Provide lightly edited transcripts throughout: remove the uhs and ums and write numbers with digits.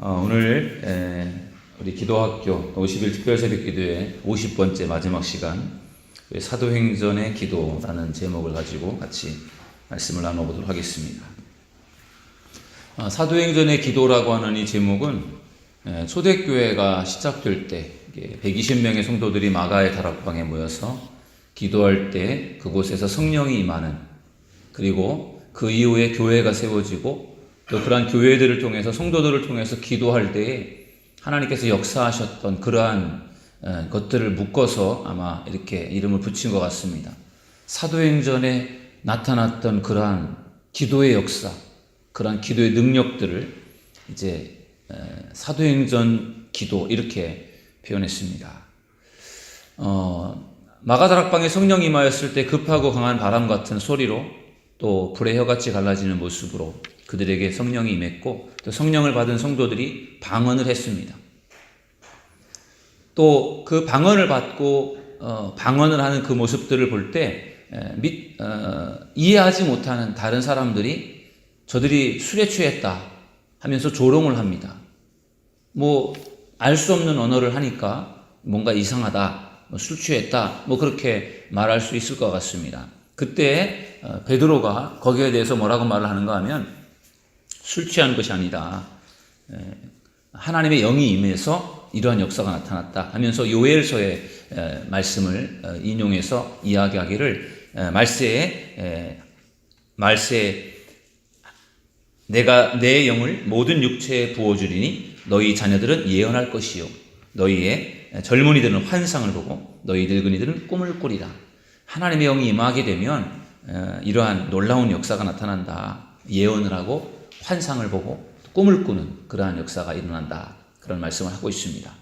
오늘 우리 기도학교 50일 특별새벽기도의 50번째 마지막 시간 사도행전의 기도라는 제목을 가지고 같이 말씀을 나눠보도록 하겠습니다. 사도행전의 기도라고 하는 이 제목은 초대교회가 시작될 때 120명의 성도들이 마가의 다락방에 모여서 기도할 때 그곳에서 성령이 임하는, 그리고 그 이후에 교회가 세워지고 또 그러한 교회들을 통해서 성도들을 통해서 기도할 때에 하나님께서 역사하셨던 그러한 것들을 묶어서 아마 이렇게 이름을 붙인 것 같습니다. 사도행전에 나타났던 그러한 기도의 역사, 그러한 기도의 능력들을 이제 사도행전 기도 이렇게 표현했습니다. 마가다락방에 성령이 임하였을 때 급하고 강한 바람 같은 소리로 또 불의 혀같이 갈라지는 모습으로 그들에게 성령이 임했고 또 성령을 받은 성도들이 방언을 했습니다. 또 그 방언을 받고 방언을 하는 그 모습들을 볼 때 이해하지 못하는 다른 사람들이 저들이 술에 취했다 하면서 조롱을 합니다. 알 수 없는 언어를 하니까 뭔가 이상하다, 술 취했다, 그렇게 말할 수 있을 것 같습니다. 그때 베드로가 거기에 대해서 뭐라고 말을 하는가 하면 술 취한 것이 아니다, 하나님의 영이 임해서 이러한 역사가 나타났다 하면서 요엘서의 말씀을 인용해서 이야기하기를 말세에 내가 내 영을 모든 육체에 부어주리니 너희 자녀들은 예언할 것이요 너희의 젊은이들은 환상을 보고 너희 늙은이들은 꿈을 꾸리라. 하나님의 영이 임하게 되면 이러한 놀라운 역사가 나타난다. 예언을 하고 환상을 보고 꿈을 꾸는 그러한 역사가 일어난다. 그런 말씀을 하고 있습니다.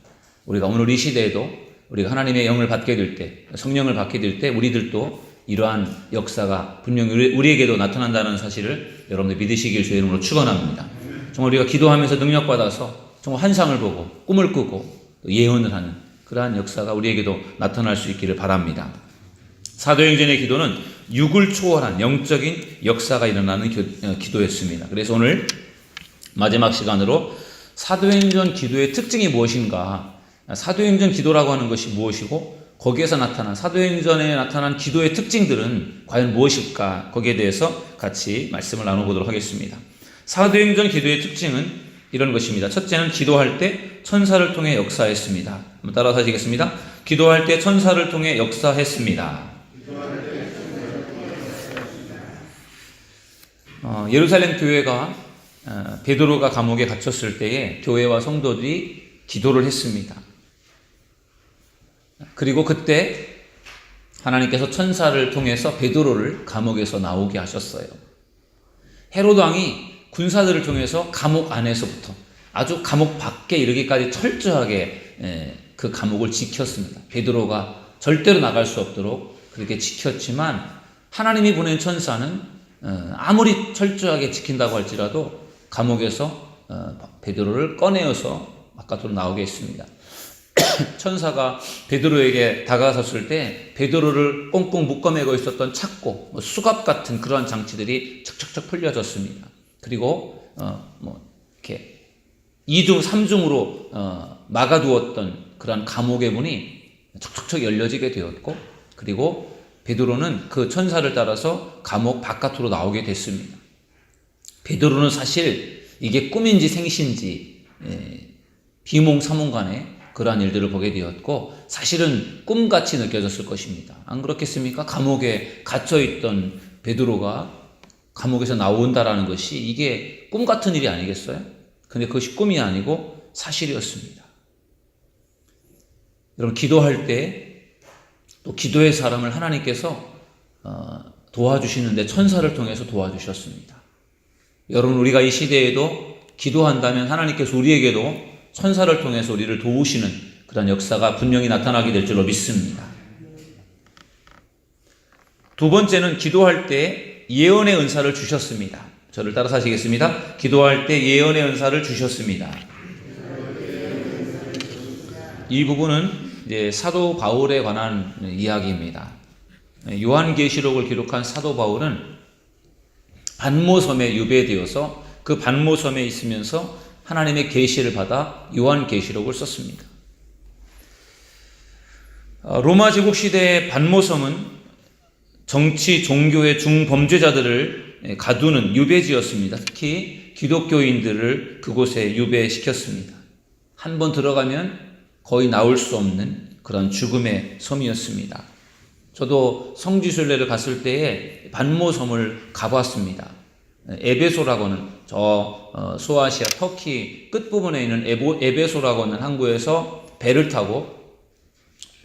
우리가 오늘 이 시대에도 우리가 하나님의 영을 받게 될 때, 성령을 받게 될 때 우리들도 이러한 역사가 분명히 우리에게도 나타난다는 사실을 여러분들 믿으시길 주의 이름으로 축원합니다. 정말 우리가 기도하면서 능력받아서 정말 환상을 보고 꿈을 꾸고 예언을 하는 그러한 역사가 우리에게도 나타날 수 있기를 바랍니다. 사도행전의 기도는 육을 초월한 영적인 역사가 일어나는 기도였습니다. 그래서 오늘 마지막 시간으로 사도행전 기도의 특징이 무엇인가, 사도행전 기도라고 하는 것이 무엇이고 거기에서 나타난 사도행전에 나타난 기도의 특징들은 과연 무엇일까, 거기에 대해서 같이 말씀을 나눠보도록 하겠습니다. 사도행전 기도의 특징은 이런 것입니다. 첫째는 기도할 때 천사를 통해 역사했습니다. 한번 따라서 하시겠습니다. 기도할 때 천사를 통해 역사했습니다. 예루살렘 교회가 베드로가 감옥에 갇혔을 때에 교회와 성도들이 기도를 했습니다. 그리고 그때 하나님께서 천사를 통해서 베드로를 감옥에서 나오게 하셨어요. 헤롯 왕이 군사들을 통해서 감옥 안에서부터 아주 감옥 밖에 이르기까지 철저하게 그 감옥을 지켰습니다. 베드로가 절대로 나갈 수 없도록 그렇게 지켰지만 하나님이 보낸 천사는 아무리 철저하게 지킨다고 할지라도 감옥에서 베드로를 꺼내어서 바깥으로 나오게 했습니다. 천사가 베드로에게 다가섰을 때 베드로를 꽁꽁 묶어매고 있었던 착고, 수갑 같은 그러한 장치들이 척척척 풀려졌습니다. 그리고 이렇게 2중 3중으로 막아두었던 그러한 감옥의 문이 척척척 열려지게 되었고, 그리고 베드로는 그 천사를 따라서 감옥 바깥으로 나오게 됐습니다. 베드로는 사실 이게 꿈인지 생신지 비몽사몽간에 그러한 일들을 보게 되었고 사실은 꿈같이 느껴졌을 것입니다. 안 그렇겠습니까? 감옥에 갇혀있던 베드로가 감옥에서 나온다라는 것이 이게 꿈 같은 일이 아니겠어요? 근데 그것이 꿈이 아니고 사실이었습니다. 여러분, 기도할 때 또 기도의 사람을 하나님께서 도와주시는데 천사를 통해서 도와주셨습니다. 여러분, 우리가 이 시대에도 기도한다면 하나님께서 우리에게도 천사를 통해서 우리를 도우시는 그런 역사가 분명히 나타나게 될 줄로 믿습니다. 두 번째는 기도할 때 예언의 은사를 주셨습니다. 저를 따라서 하시겠습니다. 기도할 때 예언의 은사를 주셨습니다. 이 부분은 이제 사도 바울에 관한 이야기입니다. 요한계시록을 기록한 사도 바울은 반모섬에 유배되어서 그 반모섬에 있으면서 하나님의 계시를 받아 요한계시록을 썼습니다. 로마 제국 시대의 반모섬은 정치, 종교의 중범죄자들을 가두는 유배지였습니다. 특히 기독교인들을 그곳에 유배시켰습니다. 한 번 들어가면 거의 나올 수 없는 그런 죽음의 섬이었습니다. 저도 성지순례를 갔을 때에 반모섬을 가봤습니다. 에베소라고 하는 소아시아 터키 끝부분에 있는 에베소라고 하는 항구에서 배를 타고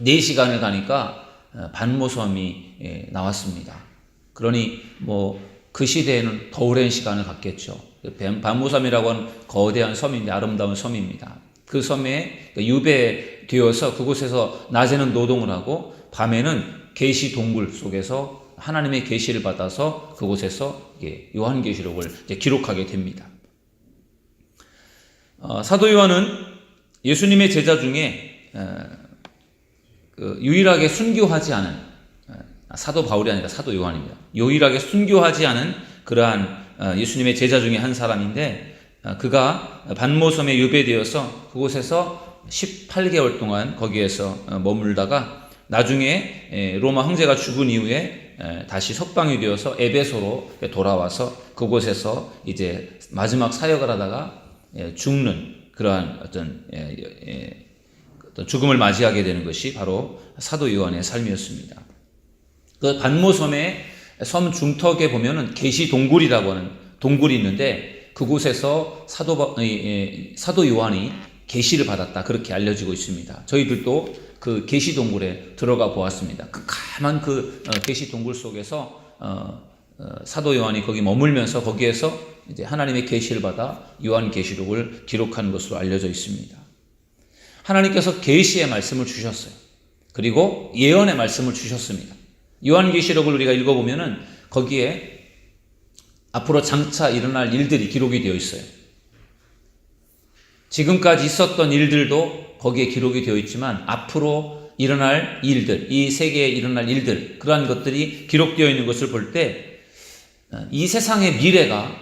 4시간을 가니까 반모섬이 나왔습니다. 그러니 그 시대에는 더 오랜 시간을 갔겠죠. 반모섬이라고 하는 거대한 섬인데 아름다운 섬입니다. 그 섬에 유배되어서 그곳에서 낮에는 노동을 하고 밤에는 계시 동굴 속에서 하나님의 계시를 받아서 그곳에서 요한계시록을 기록하게 됩니다. 사도 요한은 예수님의 제자 중에 유일하게 순교하지 않은, 사도 바울이 아니라 사도 요한입니다. 유일하게 순교하지 않은 그러한 예수님의 제자 중에 한 사람인데, 그가 반모섬에 유배되어서 그곳에서 18개월 동안 거기에서 머물다가 나중에 로마 황제가 죽은 이후에 다시 석방이 되어서 에베소로 돌아와서 그곳에서 이제 마지막 사역을 하다가 죽는 그러한 어떤 죽음을 맞이하게 되는 것이 바로 사도 요한의 삶이었습니다. 그 반모섬의 섬 중턱에 보면은 계시 동굴이라고 하는 동굴이 있는데 그곳에서 사도 요한이 계시를 받았다 그렇게 알려지고 있습니다. 저희들도 그 계시 동굴에 들어가 보았습니다. 그 까만 계시 동굴 속에서 사도 요한이 거기 머물면서 거기에서 이제 하나님의 계시를 받아 요한계시록을 기록한 것으로 알려져 있습니다. 하나님께서 계시의 말씀을 주셨어요. 그리고 예언의 말씀을 주셨습니다. 요한계시록을 우리가 읽어보면은 거기에 앞으로 장차 일어날 일들이 기록이 되어 있어요. 지금까지 있었던 일들도 거기에 기록이 되어 있지만 앞으로 일어날 일들, 이 세계에 일어날 일들, 그러한 것들이 기록되어 있는 것을 볼 때 이 세상의 미래가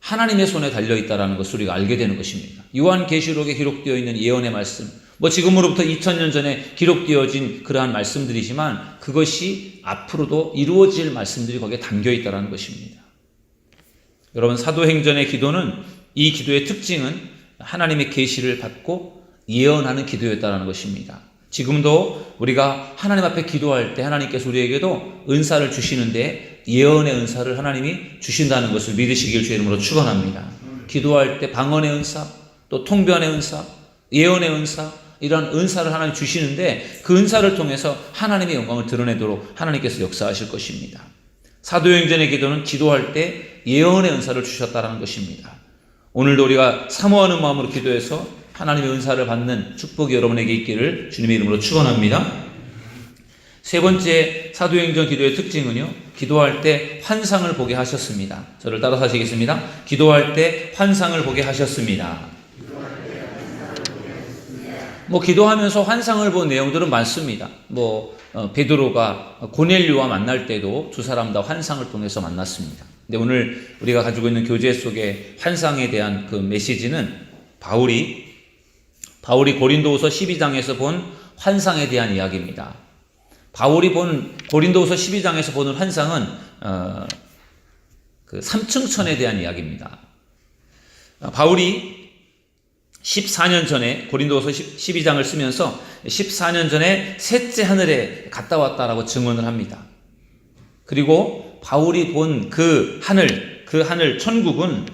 하나님의 손에 달려있다는 것을 우리가 알게 되는 것입니다. 요한계시록에 기록되어 있는 예언의 말씀, 지금으로부터 2000년 전에 기록되어진 그러한 말씀들이지만 그것이 앞으로도 이루어질 말씀들이 거기에 담겨있다는 것입니다. 여러분, 사도행전의 기도는, 이 기도의 특징은 하나님의 계시를 받고 예언하는 기도였다는 것입니다. 지금도 우리가 하나님 앞에 기도할 때 하나님께서 우리에게도 은사를 주시는데 예언의 은사를 하나님이 주신다는 것을 믿으시길 주의 이름으로 축원합니다. 기도할 때 방언의 은사, 또 통변의 은사, 예언의 은사, 이러한 은사를 하나님 주시는데 그 은사를 통해서 하나님의 영광을 드러내도록 하나님께서 역사하실 것입니다. 사도행전의 기도는 기도할 때 예언의 은사를 주셨다는 것입니다. 오늘도 우리가 사모하는 마음으로 기도해서 하나님의 은사를 받는 축복이 여러분에게 있기를 주님의 이름으로 축원합니다. 세 번째 사도행전 기도의 특징은요, 기도할 때 환상을 보게 하셨습니다. 저를 따라서 하시겠습니다. 기도할 때 환상을 보게 하셨습니다. 기도하면서 환상을 본 내용들은 많습니다. 베드로가 고넬료와 만날 때도 두 사람 다 환상을 통해서 만났습니다. 근데 오늘 우리가 가지고 있는 교재 속에 환상에 대한 그 메시지는 바울이 고린도후서 12장에서 본 환상에 대한 이야기입니다. 바울이 본 고린도후서 12장에서 보는 환상은 그 3층천에 대한 이야기입니다. 바울이 14년 전에 고린도후서 12장을 쓰면서 14년 전에 셋째 하늘에 갔다 왔다라고 증언을 합니다. 그리고 바울이 본 그 하늘 천국은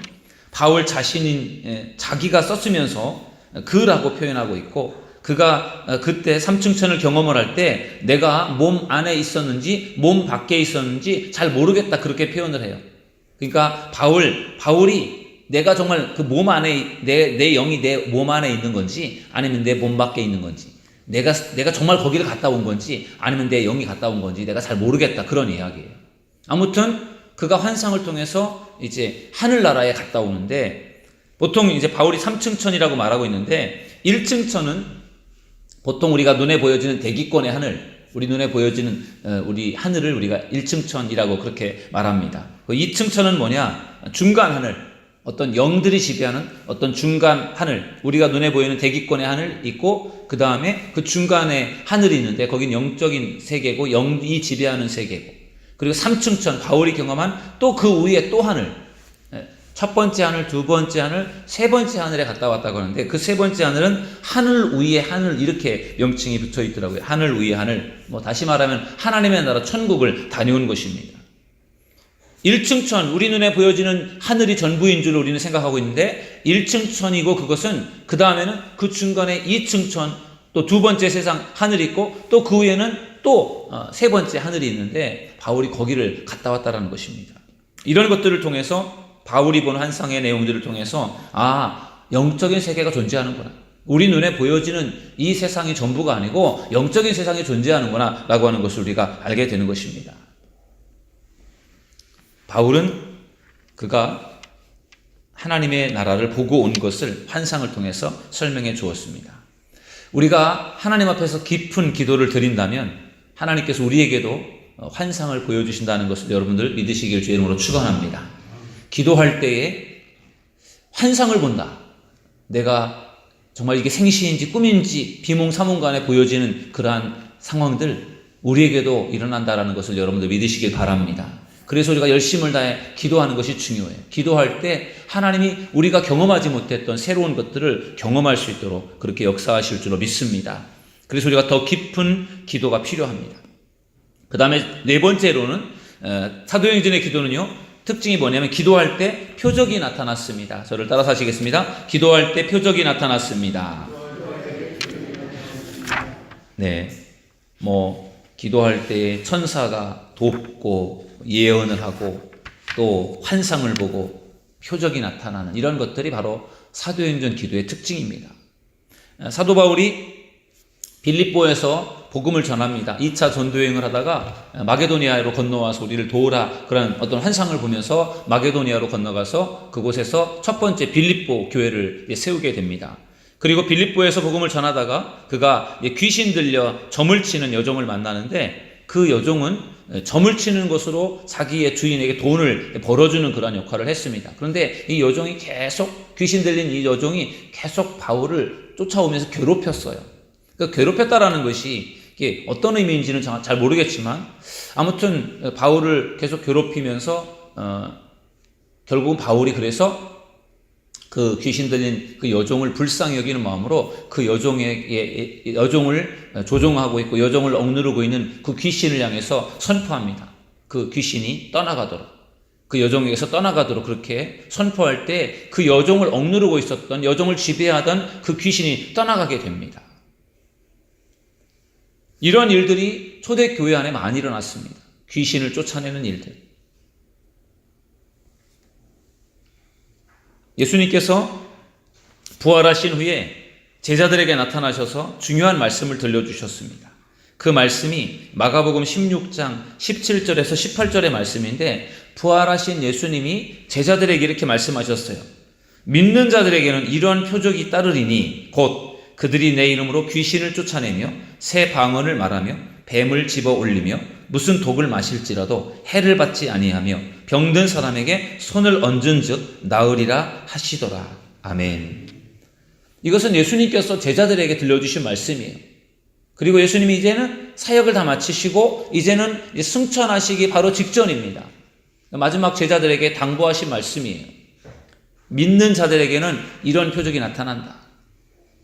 바울 자신인 자기가 썼으면서 그라고 표현하고 있고, 그가 그때 삼층천을 경험을 할 때 내가 몸 안에 있었는지 몸 밖에 있었는지 잘 모르겠다 그렇게 표현을 해요. 그러니까 바울이 내가 정말 그 몸 안에 내 영이 내 몸 안에 있는 건지 아니면 내 몸 밖에 있는 건지, 내가 정말 거기를 갔다 온 건지 아니면 내 영이 갔다 온 건지 내가 잘 모르겠다 그런 이야기예요. 아무튼 그가 환상을 통해서 이제 하늘나라에 갔다 오는데, 보통 이제 바울이 3층천이라고 말하고 있는데 1층천은 보통 우리가 눈에 보여지는 대기권의 하늘, 우리 눈에 보여지는 우리 하늘을 우리가 1층천이라고 그렇게 말합니다. 2층천은 뭐냐? 중간 하늘, 어떤 영들이 지배하는 어떤 중간 하늘, 우리가 눈에 보이는 대기권의 하늘 있고 그 다음에 그 중간에 하늘이 있는데 거긴 영적인 세계고 영이 지배하는 세계고, 그리고 삼층천, 바울이 경험한 또 그 위에 또 하늘, 첫 번째 하늘, 두 번째 하늘, 세 번째 하늘에 갔다 왔다고 하는데 그 세 번째 하늘은 하늘 위에 하늘, 이렇게 명칭이 붙어 있더라고요. 하늘 위에 하늘, 다시 말하면 하나님의 나라 천국을 다녀온 것입니다. 1층천, 우리 눈에 보여지는 하늘이 전부인 줄 우리는 생각하고 있는데 1층천이고, 그것은 그 다음에는 그 중간에 2층천, 또 두 번째 세상 하늘이 있고 또 그 위에는 또 세 번째 하늘이 있는데 바울이 거기를 갔다 왔다라는 것입니다. 이런 것들을 통해서 바울이 본 환상의 내용들을 통해서 영적인 세계가 존재하는구나, 우리 눈에 보여지는 이 세상이 전부가 아니고 영적인 세상이 존재하는구나 라고 하는 것을 우리가 알게 되는 것입니다. 바울은 그가 하나님의 나라를 보고 온 것을 환상을 통해서 설명해 주었습니다. 우리가 하나님 앞에서 깊은 기도를 드린다면 하나님께서 우리에게도 환상을 보여주신다는 것을 여러분들 믿으시길 주의 이름으로 축원합니다. 기도할 때에 환상을 본다, 내가 정말 이게 생시인지 꿈인지 비몽사몽간에 보여지는 그러한 상황들 우리에게도 일어난다는 것을 여러분들 믿으시길 바랍니다. 그래서 우리가 열심을 다해 기도하는 것이 중요해요. 기도할 때 하나님이 우리가 경험하지 못했던 새로운 것들을 경험할 수 있도록 그렇게 역사하실 줄로 믿습니다. 그래서 우리가 더 깊은 기도가 필요합니다. 그 다음에 네 번째로는 사도행전의 기도는요, 특징이 뭐냐면 기도할 때 표적이 나타났습니다. 저를 따라서 하시겠습니다. 기도할 때 표적이 나타났습니다. 네, 기도할 때 천사가 돕고 예언을 하고 또 환상을 보고 표적이 나타나는 이런 것들이 바로 사도행전 기도의 특징입니다. 사도 바울이 빌립보에서 복음을 전합니다. 2차 전도여행을 하다가 마게도니아로 건너와서 우리를 도우라, 그런 어떤 환상을 보면서 마게도니아로 건너가서 그곳에서 첫 번째 빌립보 교회를 세우게 됩니다. 그리고 빌립보에서 복음을 전하다가 그가 귀신 들려 점을 치는 여종을 만나는데 그 여종은 점을 치는 것으로 자기의 주인에게 돈을 벌어주는 그런 역할을 했습니다. 그런데 이 여종이 계속, 귀신 들린 이 여종이 계속 바울을 쫓아오면서 괴롭혔어요. 그 괴롭혔다라는 것이 이게 어떤 의미인지는 잘 모르겠지만 아무튼 바울을 계속 괴롭히면서 결국은 바울이 그래서 그 귀신 들린 그 여종을 불쌍히 여기는 마음으로 그 여종을 조종하고 있고 여종을 억누르고 있는 그 귀신을 향해서 선포합니다. 그 귀신이 떠나가도록, 그 여종에게서 떠나가도록 그렇게 선포할 때 그 여종을 억누르고 있었던, 여종을 지배하던 그 귀신이 떠나가게 됩니다. 이런 일들이 초대교회 안에 많이 일어났습니다. 귀신을 쫓아내는 일들. 예수님께서 부활하신 후에 제자들에게 나타나셔서 중요한 말씀을 들려주셨습니다. 그 말씀이 마가복음 16장 17절에서 18절의 말씀인데, 부활하신 예수님이 제자들에게 이렇게 말씀하셨어요. 믿는 자들에게는 이런 표적이 따르리니 곧 그들이 내 이름으로 귀신을 쫓아내며 새 방언을 말하며 뱀을 집어 올리며 무슨 독을 마실지라도 해를 받지 아니하며 병든 사람에게 손을 얹은 즉 나으리라 하시더라. 아멘. 이것은 예수님께서 제자들에게 들려주신 말씀이에요. 그리고 예수님이 이제는 사역을 다 마치시고 이제는 승천하시기 바로 직전입니다. 마지막 제자들에게 당부하신 말씀이에요. 믿는 자들에게는 이런 표적이 나타난다.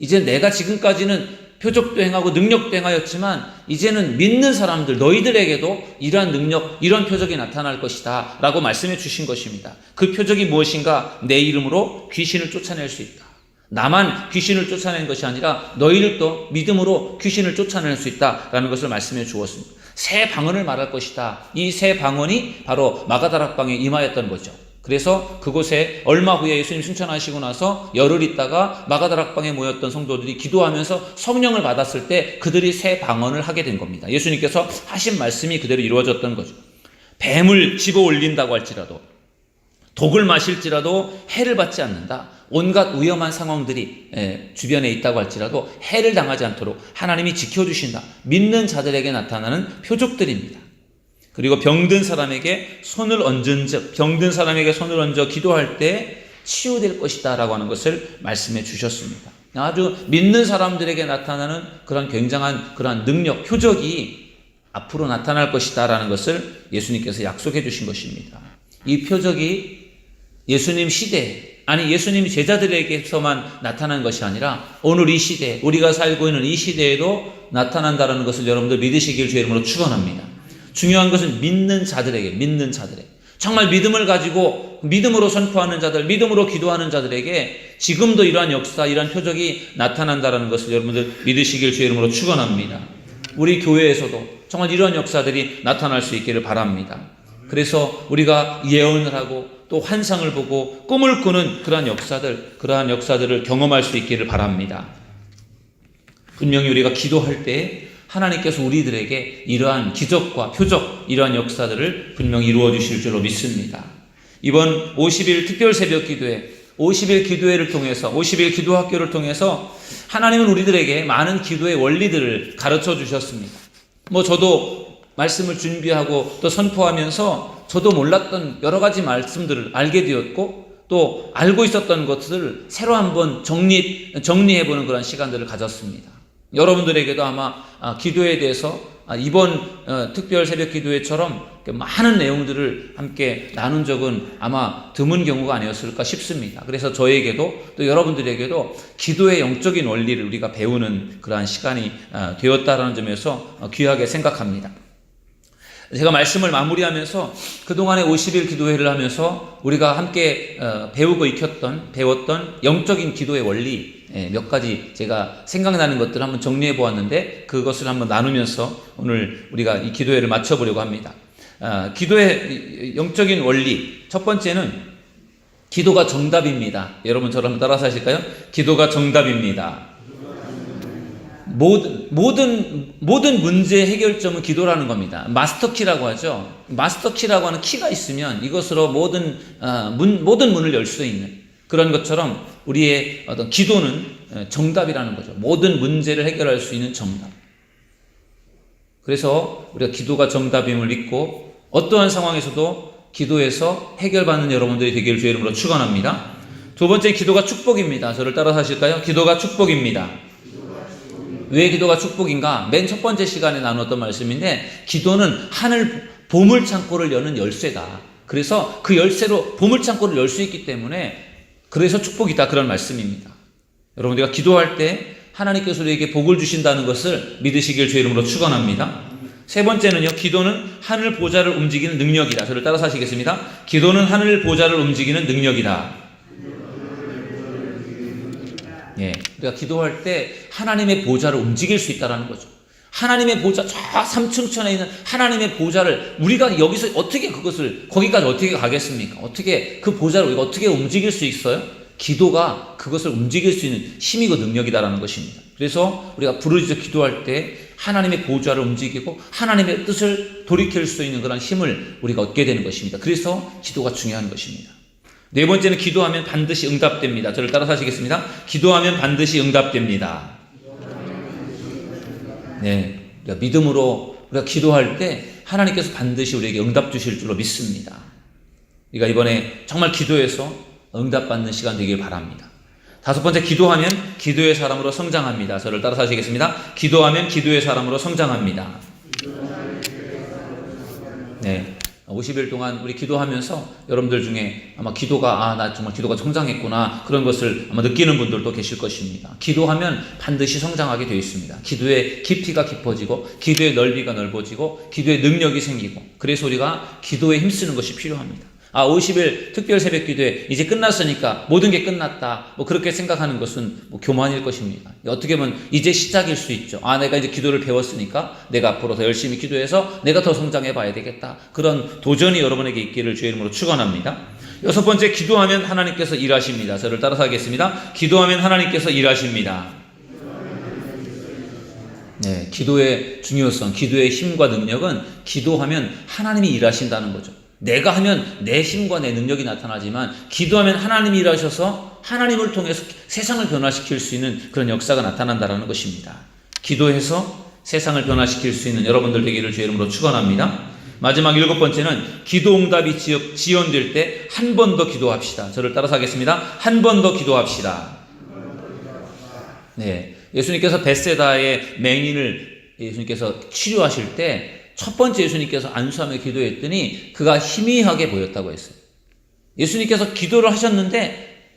이제 내가 지금까지는 표적도 행하고 능력도 행하였지만 이제는 믿는 사람들, 너희들에게도 이러한 능력, 이런 표적이 나타날 것이다 라고 말씀해 주신 것입니다. 그 표적이 무엇인가? 내 이름으로 귀신을 쫓아낼 수 있다. 나만 귀신을 쫓아내는 것이 아니라 너희들도 믿음으로 귀신을 쫓아낼 수 있다라는 것을 말씀해 주었습니다. 새 방언을 말할 것이다. 이 새 방언이 바로 마가다락방에 임하였던 거죠. 그래서 그곳에 얼마 후에 예수님 승천하시고 나서 열흘 있다가 마가다락방에 모였던 성도들이 기도하면서 성령을 받았을 때 그들이 새 방언을 하게 된 겁니다. 예수님께서 하신 말씀이 그대로 이루어졌던 거죠. 뱀을 집어 올린다고 할지라도, 독을 마실지라도 해를 받지 않는다. 온갖 위험한 상황들이 주변에 있다고 할지라도 해를 당하지 않도록 하나님이 지켜주신다. 믿는 자들에게 나타나는 표적들입니다. 그리고 병든 사람에게 손을 얹은 즉, 병든 사람에게 손을 얹어 기도할 때 치유될 것이다 라고 하는 것을 말씀해 주셨습니다. 아주 믿는 사람들에게 나타나는 그런 굉장한 그러한 능력, 표적이 앞으로 나타날 것이다 라는 것을 예수님께서 약속해 주신 것입니다. 이 표적이 예수님 시대, 아니 예수님 제자들에게서만 나타난 것이 아니라 오늘 이 시대, 우리가 살고 있는 이 시대에도 나타난다는 것을 여러분들 믿으시길 주의 이름으로 축원합니다. 중요한 것은 믿는 자들에게, 정말 믿음을 가지고 믿음으로 선포하는 자들, 믿음으로 기도하는 자들에게 지금도 이러한 역사, 이러한 표적이 나타난다는 것을 여러분들 믿으시길 주의 이름으로 축원합니다. 우리 교회에서도 정말 이러한 역사들이 나타날 수 있기를 바랍니다. 그래서 우리가 예언을 하고 또 환상을 보고 꿈을 꾸는 그러한 역사들을 경험할 수 있기를 바랍니다. 분명히 우리가 기도할 때 하나님께서 우리들에게 이러한 기적과 표적, 이러한 역사들을 분명히 이루어 주실 줄로 믿습니다. 이번 50일 특별 새벽 기도회, 50일 기도회를 통해서, 50일 기도 학교를 통해서 하나님은 우리들에게 많은 기도의 원리들을 가르쳐 주셨습니다. 저도 말씀을 준비하고 또 선포하면서 저도 몰랐던 여러 가지 말씀들을 알게 되었고 또 알고 있었던 것들을 새로 한번 정리해보는 그런 시간들을 가졌습니다. 여러분들에게도 아마 기도에 대해서 이번 특별 새벽 기도회처럼 많은 내용들을 함께 나눈 적은 아마 드문 경우가 아니었을까 싶습니다. 그래서 저에게도 또 여러분들에게도 기도의 영적인 원리를 우리가 배우는 그러한 시간이 되었다라는 점에서 귀하게 생각합니다. 제가 말씀을 마무리하면서 그동안의 50일 기도회를 하면서 우리가 함께 배웠던 영적인 기도의 원리 몇 가지 제가 생각나는 것들을 한번 정리해 보았는데 그것을 한번 나누면서 오늘 우리가 이 기도회를 마쳐보려고 합니다. 기도의 영적인 원리, 첫 번째는 기도가 정답입니다. 여러분 저를 한번 따라서 하실까요? 기도가 정답입니다. 모든 문제의 해결점은 기도라는 겁니다. 마스터키라고 하죠. 마스터키라고 하는 키가 있으면 이것으로 모든 문을 열 수 있는 그런 것처럼 우리의 어떤 기도는 정답이라는 거죠. 모든 문제를 해결할 수 있는 정답. 그래서 우리가 기도가 정답임을 믿고 어떠한 상황에서도 기도해서 해결받는 여러분들이 되기를 주의 이름으로 축원합니다. 두 번째, 기도가 축복입니다. 저를 따라서 하실까요? 기도가 축복입니다. 왜 기도가 축복인가? 맨 첫 번째 시간에 나눴던 말씀인데 기도는 하늘 보물창고를 여는 열쇠다. 그래서 그 열쇠로 보물창고를 열 수 있기 때문에 그래서 축복이다, 그런 말씀입니다. 여러분, 우리가 기도할 때 하나님께서 우리에게 복을 주신다는 것을 믿으시길 주의 이름으로 축원합니다. 세 번째는요, 기도는 하늘 보좌를 움직이는 능력이다. 저를 따라서 하시겠습니다. 기도는 하늘 보좌를 움직이는 능력이다. 우리가 기도할 때 하나님의 보좌를 움직일 수 있다는 거죠. 하나님의 보좌, 저 삼층천에 있는 하나님의 보좌를 우리가 여기서 어떻게 거기까지 어떻게 가겠습니까? 어떻게 그 보좌를 우리가 어떻게 움직일 수 있어요? 기도가 그것을 움직일 수 있는 힘이고 능력이다라는 것입니다. 그래서 우리가 부르짖어 기도할 때 하나님의 보좌를 움직이고 하나님의 뜻을 돌이킬 수 있는 그런 힘을 우리가 얻게 되는 것입니다. 그래서 기도가 중요한 것입니다. 네 번째는 기도하면 반드시 응답됩니다. 저를 따라서 하시겠습니다. 기도하면 반드시 응답됩니다. 우리가 믿음으로 우리가 기도할 때 하나님께서 반드시 우리에게 응답 주실 줄로 믿습니다. 우리가 이번에 정말 기도해서 응답받는 시간 되길 바랍니다. 다섯 번째, 기도하면 기도의 사람으로 성장합니다. 저를 따라서 하시겠습니다. 기도하면 기도의 사람으로 성장합니다. 50일 동안 우리 기도하면서 여러분들 중에 아마 나 정말 기도가 성장했구나, 그런 것을 아마 느끼는 분들도 계실 것입니다. 기도하면 반드시 성장하게 되어 있습니다. 기도의 깊이가 깊어지고 기도의 넓이가 넓어지고 기도의 능력이 생기고, 그래서 우리가 기도에 힘쓰는 것이 필요합니다. 50일 특별 새벽 기도회 이제 끝났으니까 모든 게 끝났다, 그렇게 생각하는 것은 교만일 것입니다. 어떻게 보면 이제 시작일 수 있죠. 내가 이제 기도를 배웠으니까 내가 앞으로 더 열심히 기도해서 내가 더 성장해 봐야 되겠다, 그런 도전이 여러분에게 있기를 주의 이름으로 축원합니다. 여섯 번째, 기도하면 하나님께서 일하십니다. 저를 따라서 하겠습니다. 기도하면 하나님께서 일하십니다. 기도의 중요성, 기도의 힘과 능력은 기도하면 하나님이 일하신다는 거죠. 내가 하면 내 힘과 내 능력이 나타나지만 기도하면 하나님이 일하셔서 하나님을 통해서 세상을 변화시킬 수 있는 그런 역사가 나타난다는 것입니다. 기도해서 세상을 변화시킬 수 있는 여러분들 되기를 주의 이름으로 축원합니다. 마지막 7번째는 기도 응답이 지연될 때 한 번 더 기도합시다. 저를 따라서 하겠습니다. 한 번 더 기도합시다. 네, 예수님께서 벳세다의 맹인을 예수님께서 치료하실 때 첫 번째 예수님께서 안수하며 기도했더니 그가 희미하게 보였다고 했어요. 예수님께서 기도를 하셨는데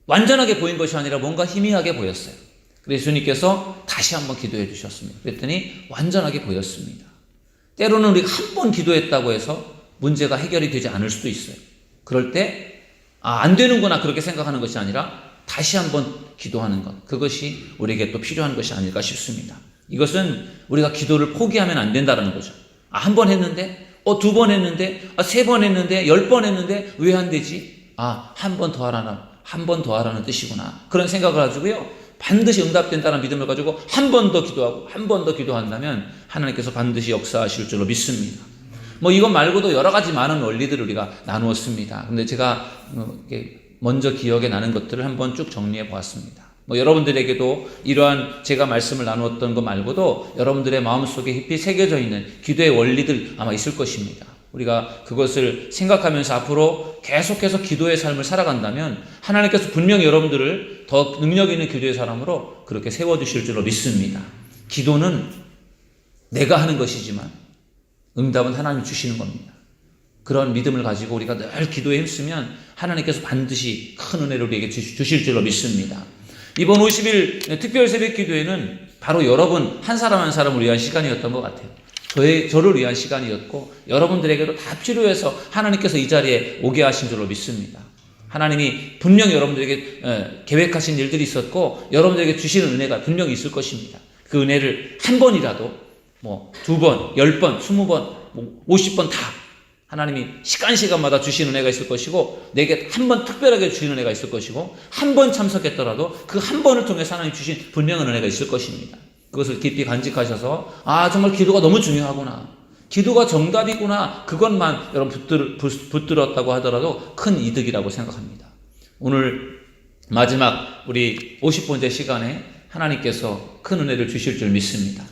완전하게 보인 것이 아니라 뭔가 희미하게 보였어요. 그래서 예수님께서 다시 한번 기도해 주셨습니다. 그랬더니 완전하게 보였습니다. 때로는 우리가 한 번 기도했다고 해서 문제가 해결이 되지 않을 수도 있어요. 그럴 때 안 되는구나 그렇게 생각하는 것이 아니라 다시 한번 기도하는 것, 그것이 우리에게 또 필요한 것이 아닐까 싶습니다. 이것은 우리가 기도를 포기하면 안 된다는 거죠. 한 번 했는데, 2번 했는데, 3번 했는데, 10번 했는데 왜 안 되지? 한 번 더 하라는 뜻이구나. 그런 생각을 가지고요, 반드시 응답된다는 믿음을 가지고 한 번 더 기도하고 한 번 더 기도한다면 하나님께서 반드시 역사하실 줄로 믿습니다. 이것 말고도 여러 가지 많은 원리들을 우리가 나누었습니다. 근데 제가 먼저 기억에 나는 것들을 한번 쭉 정리해 보았습니다. 여러분들에게도 이러한 제가 말씀을 나누었던 것 말고도 여러분들의 마음속에 깊이 새겨져 있는 기도의 원리들 아마 있을 것입니다. 우리가 그것을 생각하면서 앞으로 계속해서 기도의 삶을 살아간다면 하나님께서 분명히 여러분들을 더 능력 있는 기도의 사람으로 그렇게 세워주실 줄로 믿습니다. 기도는 내가 하는 것이지만 응답은 하나님이 주시는 겁니다. 그런 믿음을 가지고 우리가 늘 기도에 힘쓰면 하나님께서 반드시 큰 은혜를 우리에게 주실 줄로 믿습니다. 이번 50일 특별 새벽 기도회는 바로 여러분 한 사람 한 사람을 위한 시간이었던 것 같아요. 저를 위한 시간이었고 여러분들에게도 다 필요해서 하나님께서 이 자리에 오게 하신 줄로 믿습니다. 하나님이 분명히 여러분들에게 계획하신 일들이 있었고 여러분들에게 주시는 은혜가 분명히 있을 것입니다. 그 은혜를 한 번이라도 2번, 10번, 20번, 50번 다 하나님이 시간마다 주시는 은혜가 있을 것이고 내게 한 번 특별하게 주시는 은혜가 있을 것이고 한 번 참석했더라도 그 한 번을 통해서 하나님이 주신 분명한 은혜가 있을 것입니다. 그것을 깊이 간직하셔서 정말 기도가 너무 중요하구나, 기도가 정답이구나, 그것만 여러분 붙들었다고 하더라도 큰 이득이라고 생각합니다. 오늘 마지막 우리 50번째 시간에 하나님께서 큰 은혜를 주실 줄 믿습니다.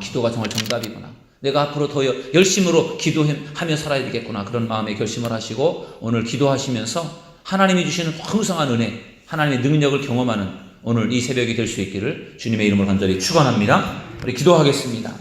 기도가 정말 정답이구나, 내가 앞으로 더 열심으로 기도하며 살아야 되겠구나, 그런 마음의 결심을 하시고 오늘 기도하시면서 하나님이 주시는 풍성한 은혜, 하나님의 능력을 경험하는 오늘 이 새벽이 될 수 있기를 주님의 이름으로 간절히 축원합니다. 우리 기도하겠습니다.